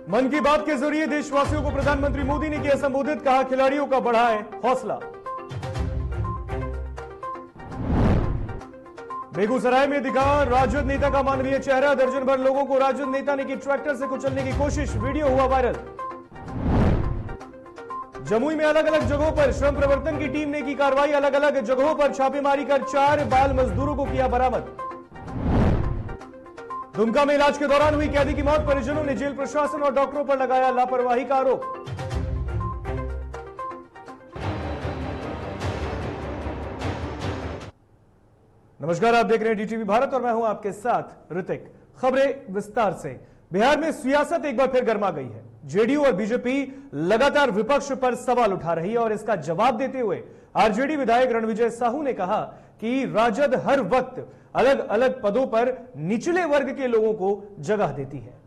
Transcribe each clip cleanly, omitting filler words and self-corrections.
मन की बात के जरिए देशवासियों को प्रधानमंत्री मोदी ने किया संबोधित, कहा खिलाड़ियों का बढ़ा है हौसला। बेगूसराय में दिखा राजद नेता का मानवीय चेहरा, दर्जन भर लोगों को राजद नेता ने की ट्रैक्टर से कुचलने की कोशिश, वीडियो हुआ वायरल। जमुई में अलग अलग जगहों पर श्रम प्रवर्तन की टीम ने की कार्रवाई, अलग अलग जगहों पर छापेमारी कर 4 बाल मजदूरों को किया बरामद। दुमका में इलाज के दौरान हुई कैदी की मौत, परिजनों ने जेल प्रशासन और डॉक्टरों पर लगाया लापरवाही का आरोप। नमस्कार, आप देख रहे हैं डीटीवी भारत और मैं हूं आपके साथ ऋतिक। खबरें विस्तार से। बिहार में सियासत एक बार फिर गर्मा गई है। जेडीयू और बीजेपी लगातार विपक्ष पर सवाल उठा रही है और इसका जवाब देते हुए आरजेडी विधायक रणविजय साहू ने कहा कि राजद हर वक्त अलग अलग पदों पर निचले वर्ग के लोगों को जगह देती है।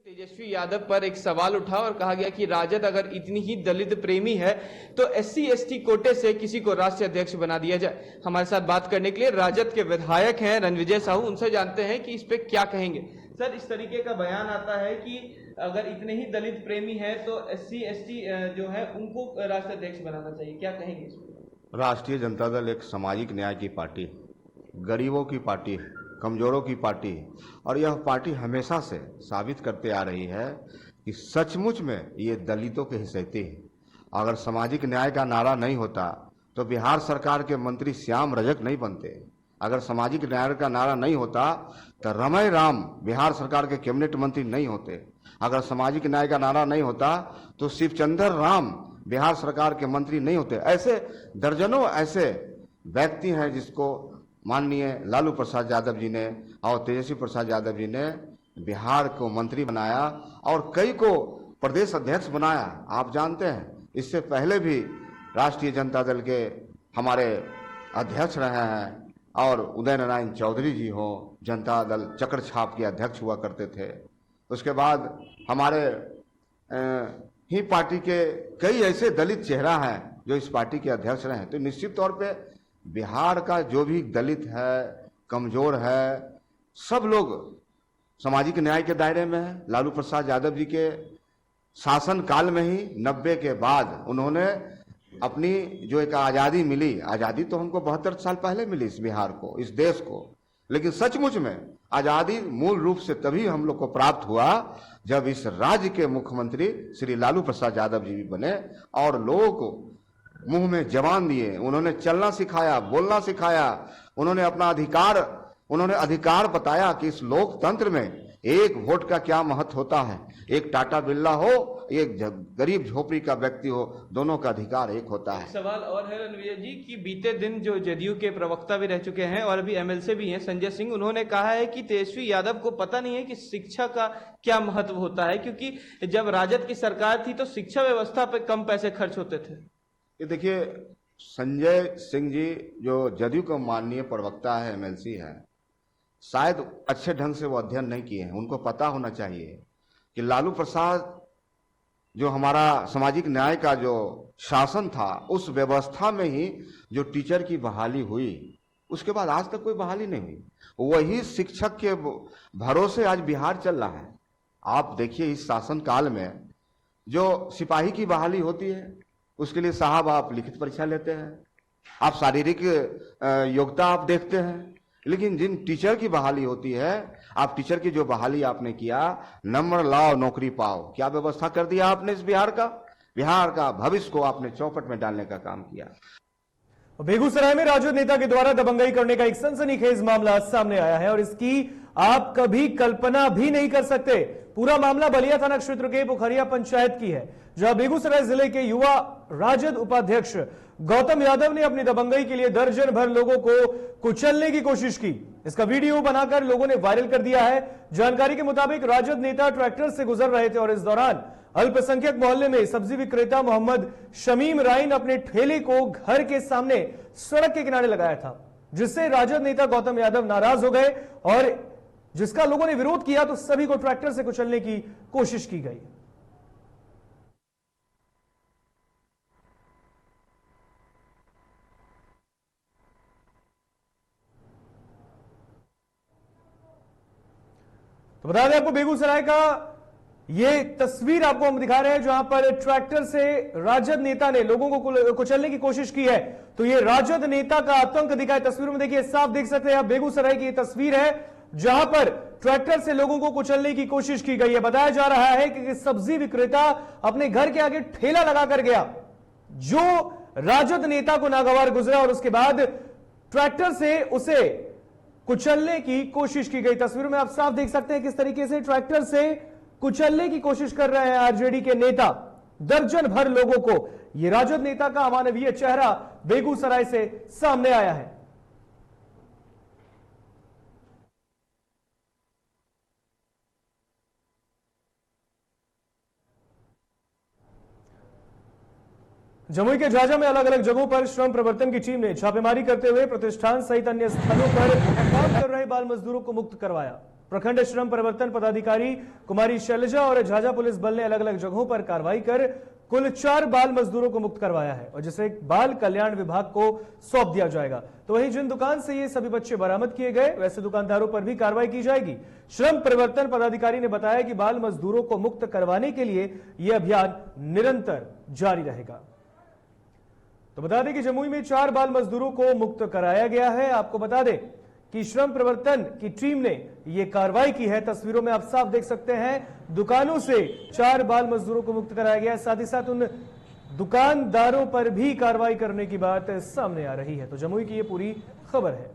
तेजस्वी यादव पर एक सवाल उठा और कहा गया कि राजद अगर इतनी ही दलित प्रेमी है तो एससी एसटी कोटे से किसी को राष्ट्रीय अध्यक्ष बना दिया जाए। हमारे साथ बात करने के लिए राजद के विधायक हैं रणविजय साहू, उनसे जानते हैं कि इस पे क्या कहेंगे। सर, इस तरीके का बयान आता है कि अगर इतने ही दलित प्रेमी है तो एससी एसटी जो है उनको राष्ट्रीय अध्यक्ष बनाना चाहिए, क्या कहेंगे इस पे? राष्ट्रीय जनता दल एक सामाजिक न्याय की पार्टी है, गरीबों की पार्टी है, कमजोरों की पार्टी है और यह पार्टी हमेशा से साबित करते आ रही है कि सचमुच में ये दलितों के हिस्सेती है। अगर सामाजिक न्याय का नारा नहीं होता तो बिहार सरकार के मंत्री श्याम रजक नहीं बनते। अगर सामाजिक न्याय का नारा नहीं होता तो रमई राम बिहार सरकार के कैबिनेट मंत्री नहीं होते। अगर सामाजिक न्याय का नारा नहीं होता तो शिवचंद्र राम बिहार सरकार के मंत्री नहीं होते। ऐसे दर्जनों ऐसे व्यक्ति हैं जिसको माननीय लालू प्रसाद यादव जी ने और तेजस्वी प्रसाद यादव जी ने बिहार को मंत्री बनाया और कई को प्रदेश अध्यक्ष बनाया। आप जानते हैं इससे पहले भी राष्ट्रीय जनता दल के हमारे अध्यक्ष रहे हैं और उदय नारायण चौधरी जी हो, जनता दल चक्र छाप के अध्यक्ष हुआ करते थे। उसके बाद हमारे ही पार्टी के कई ऐसे दलित चेहरा हैं जो इस पार्टी के अध्यक्ष रहे हैं। तो निश्चित तौर पे बिहार का जो भी दलित है, कमजोर है, सब लोग सामाजिक न्याय के दायरे में है। लालू प्रसाद यादव जी के शासन काल में ही 90 के बाद उन्होंने अपनी जो एक आज़ादी मिली, आज़ादी तो हमको 72 साल पहले मिली इस बिहार को, इस देश को, लेकिन सचमुच में आज़ादी मूल रूप से तभी हम लोग को प्राप्त हुआ जब इस राज्य के मुख्यमंत्री श्री लालू प्रसाद यादव जी भी बने और लोगों को मुंह में जबान दिए, उन्होंने चलना सिखाया, बोलना सिखाया, उन्होंने अपना अधिकार बताया कि इस लोकतंत्र में एक वोट का क्या महत्व होता है। एक टाटा बिरला हो, एक गरीब झोपड़ी का व्यक्ति हो, दोनों का अधिकार एक होता है। सवाल और है रणवीर जी कि बीते दिन जो जदयू के प्रवक्ता भी रह चुके हैं और अभी एमएलसी भी हैं, संजय सिंह, उन्होंने कहा है कि तेजस्वी यादव को पता नहीं है कि शिक्षा का क्या महत्व होता है, क्योंकि जब राजद की सरकार थी तो शिक्षा व्यवस्था पर कम पैसे खर्च होते थे। ये देखिए, संजय सिंह जी जो जदयू का माननीय प्रवक्ता है, एमएलसी है, शायद अच्छे ढंग से वो अध्ययन नहीं किए हैं। उनको पता होना चाहिए कि लालू प्रसाद जो हमारा सामाजिक न्याय का जो शासन था उस व्यवस्था में ही जो टीचर की बहाली हुई, उसके बाद आज तक कोई बहाली नहीं हुई। वही शिक्षक के भरोसे आज बिहार चल रहा है। आप देखिए इस शासन काल में जो सिपाही की बहाली होती है उसके लिए साहब आप लिखित परीक्षा लेते हैं, आप शारीरिक योग्यता आप देखते हैं, लेकिन जिन टीचर की बहाली होती है, आप टीचर की जो बहाली आपने किया, नंबर लाओ नौकरी पाओ, क्या व्यवस्था कर दिया आपने इस बिहार का भविष्य को आपने चौपट में डालने का काम किया। बेगूसराय में राजद नेता के द्वारा दबंगई करने का एक सनसनीखेज मामला सामने आया है और इसकी आप कभी कल्पना भी नहीं कर सकते। पूरा मामला बलिया थाना क्षेत्र के पोखरिया पंचायत की है, जहां बेगूसराय जिले के युवा राजद उपाध्यक्ष गौतम यादव ने अपनी दबंगई के लिए दर्जन भर लोगों को कुचलने की कोशिश की। इसका वीडियो बनाकर लोगों ने वायरल कर दिया है। जानकारी के मुताबिक राजद नेता ट्रैक्टर से गुजर रहे थे और इस दौरान अल्पसंख्यक मोहल्ले में सब्जी विक्रेता मोहम्मद शमीम राइन अपने ठेले को घर के सामने सड़क के किनारे लगाया था, जिससे राजद नेता गौतम यादव नाराज हो गए और जिसका लोगों ने विरोध किया तो सभी को ट्रैक्टर से कुचलने की कोशिश की गई। तो बता दें आपको बेगूसराय का ये तस्वीर आपको हम दिखा रहे हैं जहां पर ट्रैक्टर से राजद नेता ने लोगों को कुचलने की कोशिश की है। तो ये राजद नेता का आतंक दिखा है तस्वीरों में, देखिए साफ देख सकते हैं आप, बेगूसराय की तस्वीर है जहां पर ट्रैक्टर से लोगों को कुचलने की कोशिश की गई है। बताया जा रहा है कि सब्जी विक्रेता अपने घर के आगे ठेला लगाकर गया, जो राजद नेता को नागवार गुजरा और उसके बाद ट्रैक्टर से उसे कुचलने की कोशिश की गई। तस्वीरों में आप साफ देख सकते हैं किस तरीके से ट्रैक्टर से कुचलने की कोशिश कर रहे हैं आरजेडी के नेता। दर्जन भर लोगों को, यह राजद नेता का अमानवीय चेहरा बेगूसराय से सामने आया है। जमुई के झाझा में अलग अलग जगहों पर श्रम प्रवर्तन की टीम ने छापेमारी करते हुए प्रतिष्ठान सहित अन्य स्थलों पर काम कर रहे बाल मजदूरों को मुक्त करवाया। प्रखंड श्रम प्रवर्तन पदाधिकारी कुमारी शैलजा और झाझा पुलिस बल ने अलग अलग जगहों पर कार्रवाई कर कुल 4 बाल मजदूरों को मुक्त करवाया है और जिसे बाल कल्याण विभाग को सौंप दिया जाएगा। तो वहीं जिन दुकान से ये सभी बच्चे बरामद किए गए वैसे दुकानदारों पर भी कार्रवाई की जाएगी। श्रम प्रवर्तन पदाधिकारी ने बताया कि बाल मजदूरों को मुक्त करवाने के लिए यह अभियान निरंतर जारी रहेगा। तो बता दें कि जमुई में 4 बाल मजदूरों को मुक्त कराया गया है। आपको बता दें कि श्रम प्रवर्तन की टीम ने यह कार्रवाई की है। तस्वीरों में आप साफ देख सकते हैं दुकानों से 4 बाल मजदूरों को मुक्त कराया गया है। साथ ही साथ उन दुकानदारों पर भी कार्रवाई करने की बात सामने आ रही है। तो जमुई की ये पूरी खबर है।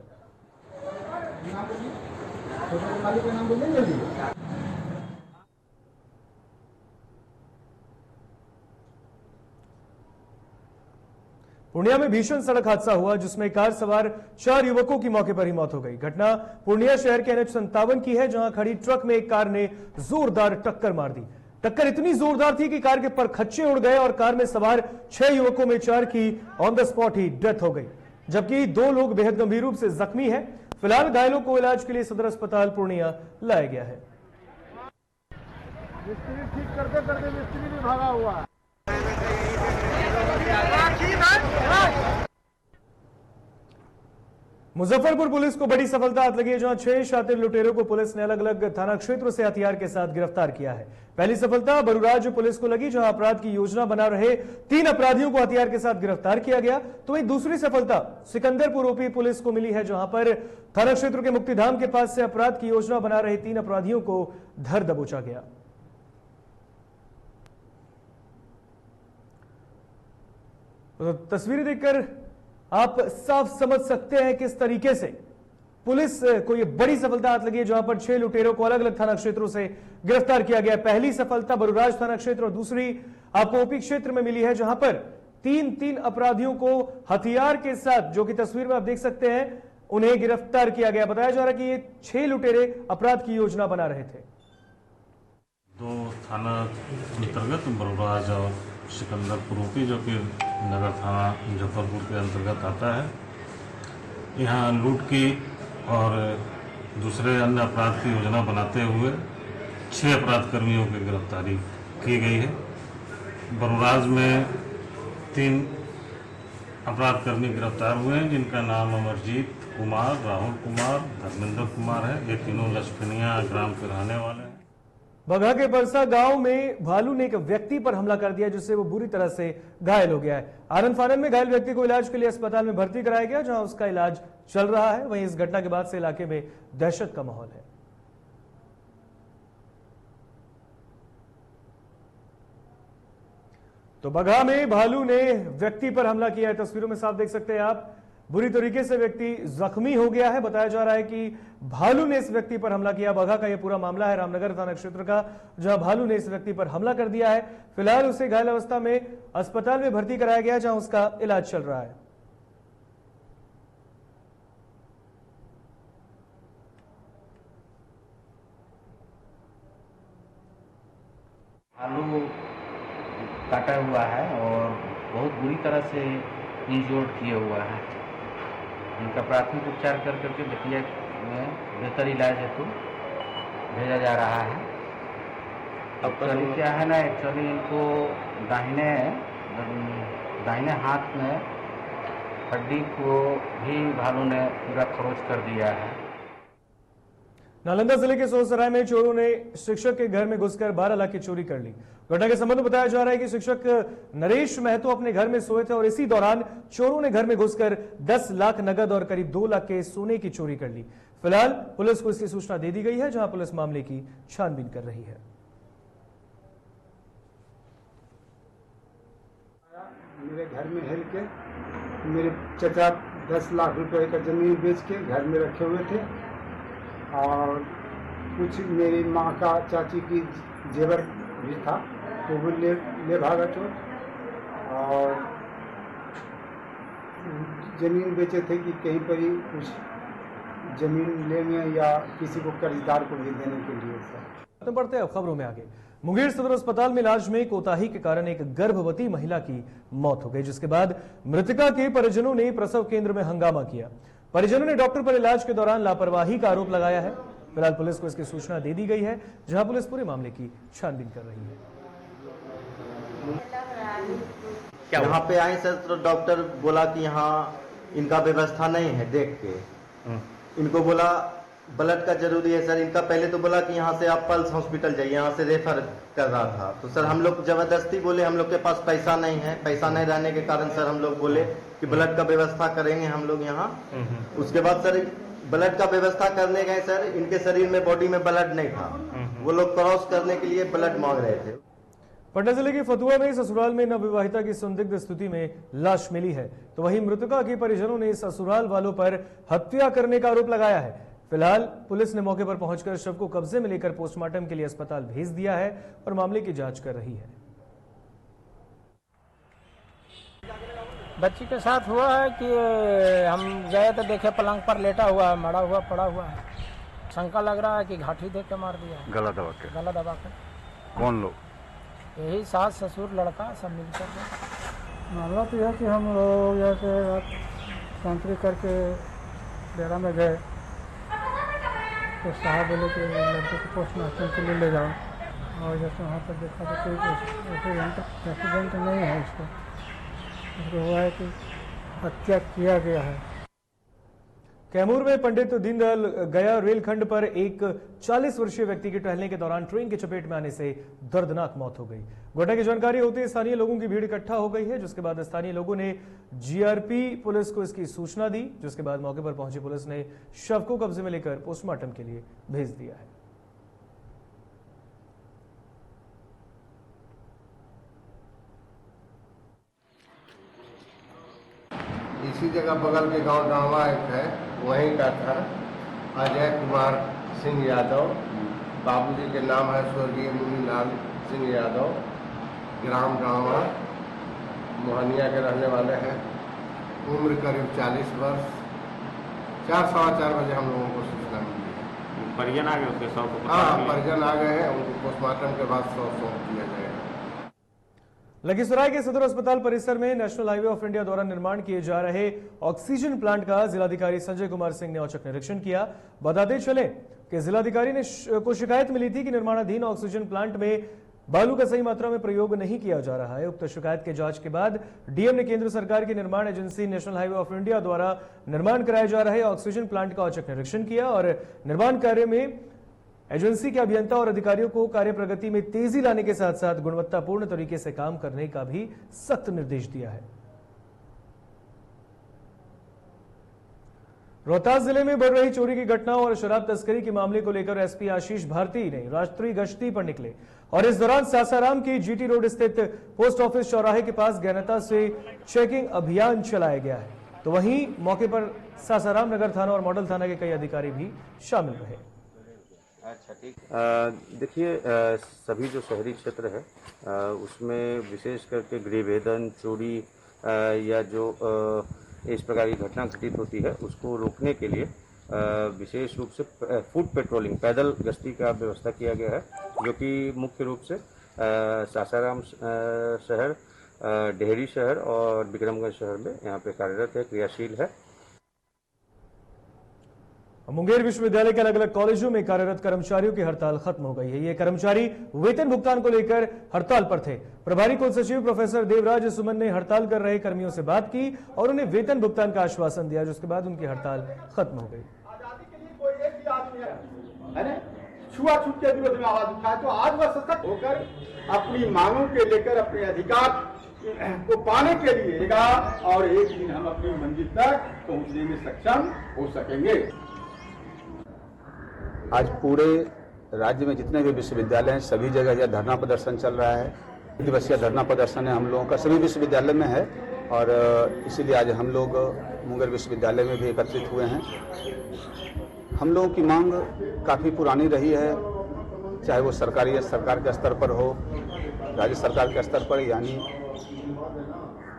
पूर्णिया में भीषण सड़क हादसा हुआ जिसमें कार सवार 4 युवकों की मौके पर ही मौत हो गई। घटना पूर्णिया शहर के NH57 की है जहां खड़ी ट्रक में एक कार ने जोरदार टक्कर मार दी। टक्कर इतनी जोरदार थी कि कार के परखच्चे उड़ गए और कार में सवार 6 युवकों में 4 की on the spot he death हो गई, जबकि 2 लोग बेहद गंभीर रूप से जख्मी हैं। फिलहाल घायलों को इलाज के लिए सदर अस्पताल पूर्णिया लाया गया है। मिस्त्री ठीक करते करते मिस्त्री भी भागा हुआ है। मुजफ्फरपुर पुलिस को बड़ी सफलता हाथ लगी है जहां 6 शातिर लुटेरों को पुलिस ने अलग अलग थाना क्षेत्रों से हथियार के साथ गिरफ्तार किया है। पहली सफलता बरुराज पुलिस को लगी जहां अपराध की योजना बना रहे 3 अपराधियों को हथियार के साथ गिरफ्तार किया गया। तो वहीं दूसरी सफलता सिकंदरपुर ओपी पुलिस को मिली है जहां पर थाना क्षेत्र के मुक्तिधाम के पास से अपराध की योजना बना रहे 3 अपराधियों को धर दबोचा गया। तो तस्वीरें देखकर आप साफ समझ सकते हैं किस तरीके से पुलिस को यह बड़ी सफलता हाथ लगी है जहां पर 6 लुटेरों को अलग अलग थाना क्षेत्रों से गिरफ्तार किया गया। पहली सफलता बरुराज थाना क्षेत्र और दूसरी आपको ओपी क्षेत्र में मिली है जहां पर 3 अपराधियों को हथियार के साथ, जो कि तस्वीर में आप देख सकते हैं, उन्हें गिरफ्तार किया गया। बताया जा रहा है कि ये 6 लुटेरे अपराध की योजना बना रहे थे। 2 थाना अंतर्गत बरुराज और सिकंदरपुर ओपी जो कि नगर थाना मुजफ्फरपुर के अंतर्गत आता है, यहाँ लूट की और दूसरे अन्य अपराध की योजना बनाते हुए 6 अपराध कर्मियों की गिरफ्तारी की गई है। बरुराज में 3 अपराध कर्मी गिरफ्तार हुए हैं जिनका नाम अमरजीत कुमार, राहुल कुमार, धर्मेंद्र कुमार है। ये तीनों लक्ष्मणिया ग्राम के रहने वाले हैं। बगहा के परसा गांव में भालू ने एक व्यक्ति पर हमला कर दिया जिससे वो बुरी तरह से घायल हो गया है। आनंद फानन में घायल व्यक्ति को इलाज के लिए अस्पताल में भर्ती कराया गया जहां उसका इलाज चल रहा है। वहीं इस घटना के बाद से इलाके में दहशत का माहौल है। तो बगहा में भालू ने व्यक्ति पर हमला किया है। तस्वीरों में साफ देख सकते हैं आप, बुरी तरीके से व्यक्ति जख्मी हो गया है। बताया जा रहा है कि भालू ने इस व्यक्ति पर हमला किया। बगहा का यह पूरा मामला है, रामनगर थाना क्षेत्र का, जहां भालू ने इस व्यक्ति पर हमला कर दिया है। फिलहाल उसे घायल अवस्था में अस्पताल में भर्ती कराया गया जहां उसका इलाज चल रहा है। भालू काटा हुआ है और बहुत बुरी तरह से इंजोर्ड किया हुआ है। इनका प्राथमिक उपचार कर करके बेतिया में बेहतर इलाज हेतु भेजा जा रहा है। अब करीब क्या है ना, एक्चुअली इनको दाहिने हाथ में हड्डी को भी भालू ने पूरा खरोच कर दिया है। नालंदा जिले के सोहसराय में चोरों ने शिक्षक के घर में घुसकर 12 लाख की चोरी कर ली। घटना के संबंध में बताया जा रहा है कि शिक्षक नरेश महतो अपने घर में सोए थे और इसी दौरान चोरों ने घर में घुसकर 10 लाख नगद और करीब 2 लाख के सोने की चोरी कर ली। फिलहाल पुलिस को इसकी सूचना दे दी गई है, जहां पुलिस मामले की छानबीन कर रही है। मेरे घर में हेल के मेरे चचा 10 लाख रुपए का जमीन बेच के घर में रखे हुए थे और कुछ मेरी माँ का चाची की जेवर भी था, तो वो ले भागा चोर। और जमीन बेचे थे कि कहीं पर ही कुछ जमीन लेंगे या किसी को कर्जदार को भी देने के लिए। सर बढ़ते अब खबरों में आगे। मुंगेर सदर अस्पताल में इलाज में कोताही के कारण एक गर्भवती महिला की मौत हो गई, जिसके बाद मृतका के परिजनों ने प्रसव केंद्र में हंगामा किया। परिजनों ने डॉक्टर पर इलाज के दौरान लापरवाही का आरोप लगाया है। फिलहाल पुलिस को इसकी सूचना दे दी गई है, जहां पुलिस पूरे मामले की छानबीन कर रही है। यहाँ पे आए सर तो डॉक्टर बोला कि यहाँ इनका व्यवस्था नहीं है, देख के इनको बोला ब्लड का जरूरी है सर। इनका पहले तो बोला कि यहाँ से आप पल्स हॉस्पिटल जाइए, यहाँ से रेफर कर रहा था। तो सर हम लोग जबरदस्ती बोले, हम लोग के पास पैसा नहीं है। पैसा नहीं रहने के कारण सर हम लोग बोले कि ब्लड का व्यवस्था करेंगे हम लोग यहाँ। उसके बाद सर ब्लड का व्यवस्था करने गए सर, इनके शरीर में बॉडी में ब्लड नहीं था। वो लोग क्रॉस करने के लिए ब्लड मांग रहे थे। पटना जिले के फतुहा में ससुराल में नवविवाहिता की संदिग्ध स्थिति में लाश मिली है, तो वहीं मृतका के परिजनों ने ससुराल वालों पर हत्या करने का आरोप लगाया है। फिलहाल पुलिस ने मौके पर पहुंचकर शव को कब्जे में लेकर पोस्टमार्टम के लिए अस्पताल भेज दिया है और मामले की जांच कर रही है। बच्ची के साथ हुआ है कि हम गए तो देखे पलंग पर लेटा हुआ है, मरा हुआ पड़ा हुआ है। शंका लग रहा है कि घाटी देख के मार दिया है। गला दबा के कौन लोग? यही सास ससुर लड़का सब मिलकर। मामला तो यह कि हम लोग जैसे शांति करके डेरा में गए तो साहब बोले कि लड़के को पोस्टमार्टम के लिए ले जाओ, और जैसे वहाँ पर देखा तो कोई एक्सीडेंट नहीं है। इसको हुआ है कि हत्या किया गया है। कैमूर में पंडित दीनदयाल गया रेलखंड पर एक 40 वर्षीय व्यक्ति की टहलने के दौरान ट्रेन की चपेट में आने से दर्दनाक मौत हो गई। घटना की जानकारी होते ही स्थानीय लोगों की भीड़ इकट्ठा हो गई है, जिसके बाद स्थानीय लोगों ने जीआरपी पुलिस को इसकी सूचना दी, जिसके बाद मौके पर पहुंची पुलिस ने शव को कब्जे में लेकर पोस्टमार्टम के लिए भेज दिया है। इसी जगह बगल के गांव डावा एक है, वहीं का था अजय कुमार सिंह यादव। बाबूजी के नाम है स्वर्गीय मुनीलाल सिंह यादव। ग्राम डावा मोहनिया के रहने वाले हैं। उम्र करीब 40 वर्ष। 4-4:15 बजे हम लोगों को सूचना मिली है। परिजन आ गए उसके शव को? हाँ, परिजन आ गए हैं। उनको पोस्टमार्टम के बाद शव सौंप दिया जाएगा। लखीसराय के सदर अस्पताल परिसर में नेशनल हाईवे ऑफ इंडिया द्वारा निर्माण किए जा रहे ऑक्सीजन प्लांट का जिलाधिकारी संजय कुमार सिंह ने औचक निरीक्षण किया। बताते चले कि जिलाधिकारी को शिकायत मिली थी कि निर्माणाधीन ऑक्सीजन प्लांट में बालू का सही मात्रा में प्रयोग नहीं किया जा रहा है। उक्त शिकायत के जांच के बाद डीएम ने केंद्र सरकार की निर्माण agency national highway of India द्वारा निर्माण कराए जा रहे ऑक्सीजन प्लांट का औचक निरीक्षण किया और निर्माण कार्य में एजेंसी के अभियंता और अधिकारियों को कार्य प्रगति में तेजी लाने के साथ साथ गुणवत्तापूर्ण तरीके से काम करने का भी सख्त निर्देश दिया है। रोहतास जिले में बढ़ रही चोरी की घटनाओं और शराब तस्करी के मामले को लेकर एसपी आशीष भारती ने राष्ट्रीय गश्ती पर निकले और इस दौरान सासाराम की जीटी रोड स्थित पोस्ट ऑफिस चौराहे के पास गहनता से चेकिंग अभियान चलाया गया है। तो वहीं मौके पर सासाराम नगर थाना और मॉडल थाना के कई अधिकारी भी शामिल रहे। अच्छा, ठीक। देखिए, सभी जो शहरी क्षेत्र है उसमें विशेष करके गृहभेदन, चोरी या जो इस प्रकार की घटना घटित होती है उसको रोकने के लिए विशेष रूप से फुट पेट्रोलिंग, पैदल गश्ती का व्यवस्था किया गया है, जो कि मुख्य रूप से सासाराम शहर, डेहरी शहर और विक्रमगंज शहर में यहाँ पे कार्यरत है, क्रियाशील है। मुंगेर विश्वविद्यालय के अलग अलग कॉलेजों में कार्यरत कर्मचारियों की हड़ताल खत्म हो गई है। ये कर्मचारी वेतन भुगतान को लेकर हड़ताल पर थे। प्रभारी कुल सचिव प्रोफेसर देवराज सुमन ने हड़ताल कर रहे कर्मियों से बात की और उन्हें वेतन भुगतान का आश्वासन दिया, जिसके बाद उनकी हड़ताल खत्म हो गई। है ना, छुआछूत के विरोध में आवाज उठाए, तो आज वह सशक्त होकर अपनी मांगों के लेकर अपने अधिकार को पाने के लिए और एक दिन हम अपनी मंजिल तक पहुंचने में सक्षम हो सकेंगे। आज पूरे राज्य में जितने भी विश्वविद्यालय हैं सभी जगह यह धरना प्रदर्शन चल रहा है। दिवसीय धरना प्रदर्शन है हम लोगों का, सभी विश्वविद्यालय में है और इसीलिए आज हम लोग मुंगेर विश्वविद्यालय में भी एकत्रित हुए हैं। हम लोगों की मांग काफ़ी पुरानी रही है, चाहे वो सरकार के स्तर पर हो, राज्य सरकार के स्तर पर, यानी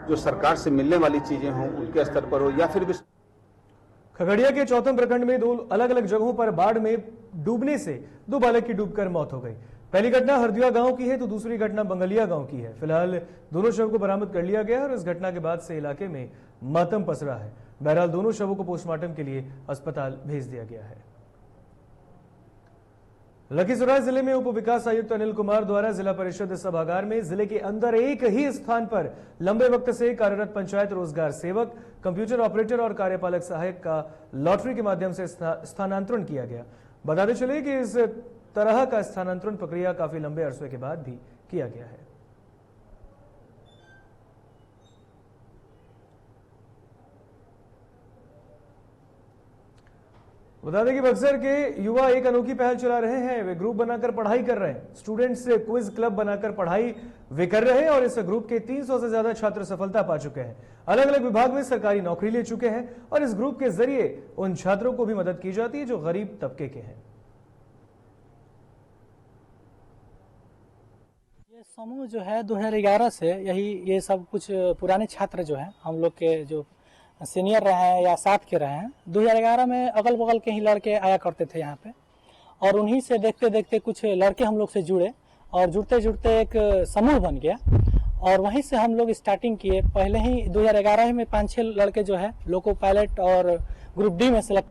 जो सरकार से मिलने वाली चीज़ें हों उनके स्तर पर हो, या फिर खगड़िया के चौथम प्रखंड में 2 अलग अलग जगहों पर बाढ़ में डूबने से 2 बालक की डूबकर मौत हो गई। पहली घटना हरदिया गांव की है तो दूसरी घटना बंगलिया गांव की है। फिलहाल दोनों शव को बरामद कर लिया गया है और इस घटना के बाद से इलाके में मातम पसरा है। बहरहाल दोनों शवों को पोस्टमार्टम के लिए अस्पताल भेज दिया गया है। लखीसराय जिले में उप विकास आयुक्त अनिल कुमार द्वारा जिला परिषद सभागार में जिले के अंदर एक ही स्थान पर लंबे वक्त से कार्यरत पंचायत रोजगार सेवक, कंप्यूटर ऑपरेटर और कार्यपालक सहायक का लॉटरी के माध्यम से स्थानांतरण किया गया। बताते चले कि इस तरह का स्थानांतरण प्रक्रिया काफी लंबे अरसे के बाद भी किया गया है। बता दें कि बक्सर के युवा एक अनोखी पहल चला रहे हैं। वे ग्रुप बनाकर पढ़ाई कर रहे हैं। स्टूडेंट्स क्विज क्लब बनाकर पढ़ाई वे कर रहे हैं और इस ग्रुप के 300 से ज्यादा छात्र सफलता पा चुके हैं। अलग अलग विभाग में सरकारी नौकरी ले चुके हैं और इस ग्रुप के जरिए उन छात्रों को भी मदद की जाती है जो गरीब तबके के हैं। ये समूह जो है 2011 से ये सब कुछ पुराने छात्र जो हैं, हम लोग के जो सीनियर रहे हैं या साथ के रहे हैं, 2011 में अगल बगल के ही लड़के आया करते थे यहाँ पे और उन्हीं से देखते देखते कुछ लड़के हम लोग से जुड़े और जुड़ते जुड़ते एक समूह बन गया और वहीं से हम लोग स्टार्टिंग किए। पहले ही 2011 में 5-6 लड़के जो है लोको पायलट और ग्रुप डी में सेलेक्ट।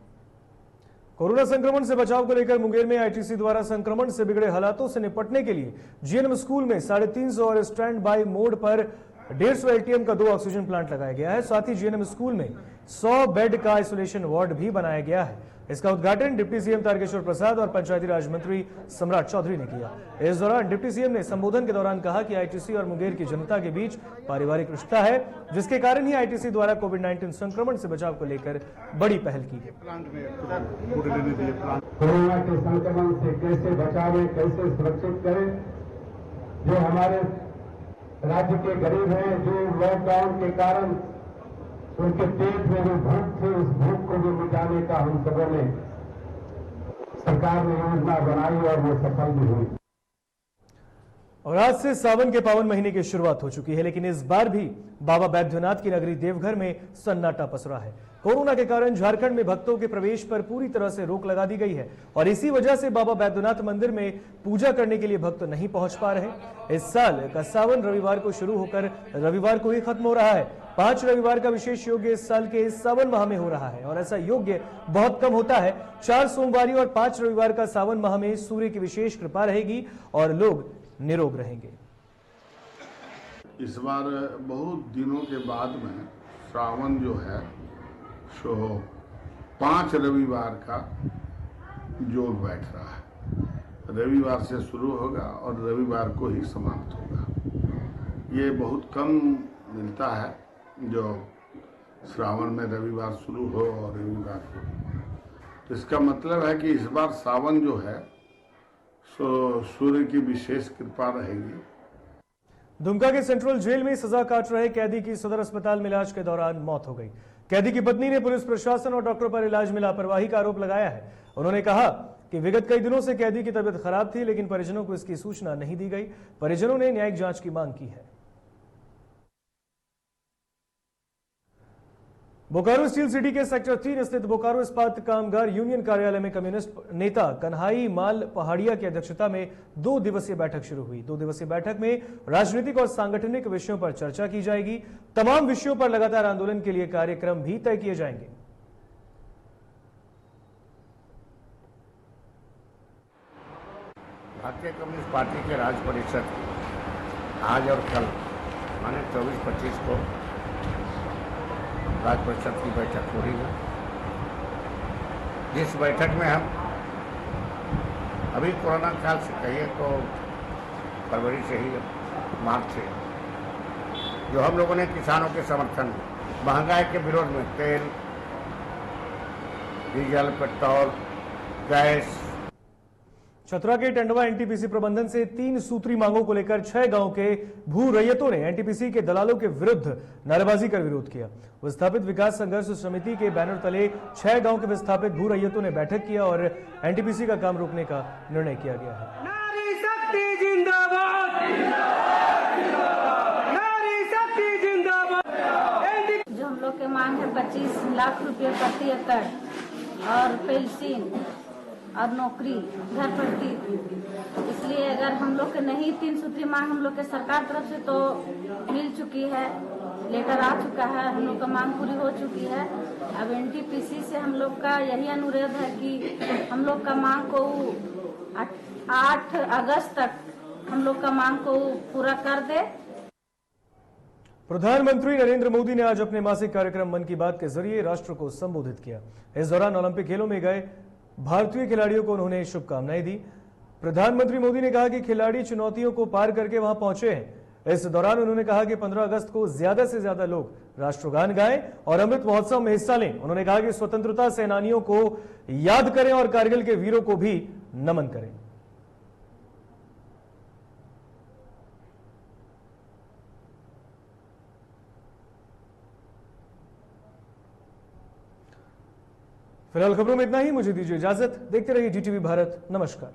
कोरोना संक्रमण से बचाव को लेकर मुंगेर में आईटीसी द्वारा संक्रमण से बिगड़े हालातों से निपटने के लिए जीएनएम स्कूल में 350 और स्टैंड बाय मोड पर 150 एलटीएम का 2 ऑक्सीजन प्लांट लगाया गया है। साथ ही जीएनएम स्कूल में 100 बेड का आइसोलेशन वार्ड भी बनाया गया है। इसका उद्घाटन डिप्टी सीएम तारकेश्वर प्रसाद और पंचायती राज मंत्री सम्राट चौधरी ने किया। इस दौरान डिप्टी सीएम ने संबोधन के दौरान कहा कि आईटीसी और मुंगेर की जनता के बीच पारिवारिक रिश्ता है, जिसके कारण ही आईटीसी द्वारा कोविड-19 संक्रमण से बचाव को लेकर बड़ी पहल की गई। कोरोना के संक्रमण से कैसे बचावें, कैसे सुरक्षित करें। जो हमारे राज्य के गरीब हैं, जो लॉकडाउन के कारण उनके पेट में जो भूख थी, उस भूख को भी मिटाने का हम सबों ने सरकार ने योजना बनाई और वो सफल भी हुई। और आज से सावन के पावन महीने की शुरुआत हो चुकी है, लेकिन इस बार भी बाबा बैद्यनाथ की नगरी देवघर में सन्नाटा पसरा है। कोरोना के कारण झारखंड में भक्तों के प्रवेश पर पूरी तरह से रोक लगा दी गई है और इसी वजह से बाबा बैद्यनाथ मंदिर में पूजा करने के लिए भक्त नहीं पहुंच पा रहे। इस साल का सावन रविवार को शुरू होकर रविवार को ही खत्म हो रहा है। 5 रविवार का विशेष योग्य इस साल के सावन माह में हो रहा है और ऐसा योग्य बहुत कम होता है। 4 सोमवारी और 5 रविवार का सावन माह में सूर्य की विशेष कृपा रहेगी और लोग निरोग रहेंगे। इस बार बहुत दिनों के बाद में श्रावण जो है सो 5 रविवार का जोग बैठ रहा है। रविवार से शुरू होगा और रविवार को ही समाप्त होगा। ये बहुत कम मिलता है जो श्रावण में रविवार शुरू हो और रविवार हो। तो इसका मतलब है कि इस बार सावन जो है सो सूर्य की विशेष कृपा रहेगी। दुमका के सेंट्रल जेल में सजा काट रहे कैदी की सदर अस्पताल में इलाज के दौरान मौत हो गई। कैदी की पत्नी ने पुलिस प्रशासन और डॉक्टर पर इलाज में लापरवाही का आरोप लगाया है। उन्होंने कहा कि विगत कई दिनों से कैदी की तबीयत खराब थी, लेकिन परिजनों को इसकी सूचना नहीं दी गई। परिजनों ने न्यायिक जांच की मांग की है। बोकारो स्टील सिटी के सेक्टर 3 स्थित बोकारो इस्पात कामगार यूनियन कार्यालय में कम्युनिस्ट नेता कन्हाई माल पहाड़िया की अध्यक्षता में 2 दिवसीय बैठक शुरू हुई। 2 दिवसीय बैठक में राजनीतिक और सांगठनिक विषयों पर चर्चा की जाएगी। तमाम विषयों पर लगातार आंदोलन के लिए कार्यक्रम भी तय किए जाएंगे। भारतीय कम्युनिस्ट पार्टी के राज्य परिषद आज और कल माने 24-25 को राज्य परिषद की बैठक हो रही है। जिस बैठक में हम अभी कोरोना काल से कहिए तो फरवरी से ही मार्च से जो हम लोगों ने किसानों के समर्थन में महंगाई के विरोध में तेल, डीजल, पेट्रोल, गैस। चतरा के टंडवा एनटीपीसी प्रबंधन से 3 सूत्री मांगों को लेकर 6 गांव के भू रैयतों ने एनटीपीसी के दलालों के विरुद्ध नारेबाजी कर विरोध किया। विस्थापित विकास संघर्ष समिति के बैनर तले 6 गांव के विस्थापित भू रैयतों ने बैठक किया और एनटीपीसी का काम रोकने का निर्णय किया गया है। नारी शक्ति जिंदाबाद, नारी शक्ति जिंदाबाद। जो हम लोग के मांग है 25 लाख रुपए प्रति एकड़ और पेंशन और नौकरी घर प्रति, इसलिए अगर हम लोग के नहीं 3 सूत्री मांग हम लोग के सरकार तरफ से तो मिल चुकी है, लेटर आ चुका है, हम लोग का मांग पूरी हो चुकी है। अब एनटीपीसी से हम लोग का यही अनुरोध है कि हम लोग का मांग को 8 अगस्त तक हम लोग का मांग को पूरा कर दे। प्रधानमंत्री नरेंद्र मोदी ने आज अपने मासिक कार्यक्रम मन की बात के जरिए राष्ट्र को संबोधित किया। इस दौरान ओलंपिक खेलों में गए भारतीय खिलाड़ियों को उन्होंने शुभकामनाएं दी। प्रधानमंत्री मोदी ने कहा कि खिलाड़ी चुनौतियों को पार करके वहां पहुंचे हैं। इस दौरान उन्होंने कहा कि 15 अगस्त को ज्यादा से ज्यादा लोग राष्ट्रगान गाएं और अमृत महोत्सव में हिस्सा लें। उन्होंने कहा कि स्वतंत्रता सेनानियों को याद करें और कारगिल के वीरों को भी नमन करें। फिलहाल खबरों में इतना ही। मुझे दीजिए इजाजत। देखते रहिए जीटीवी भारत। नमस्कार।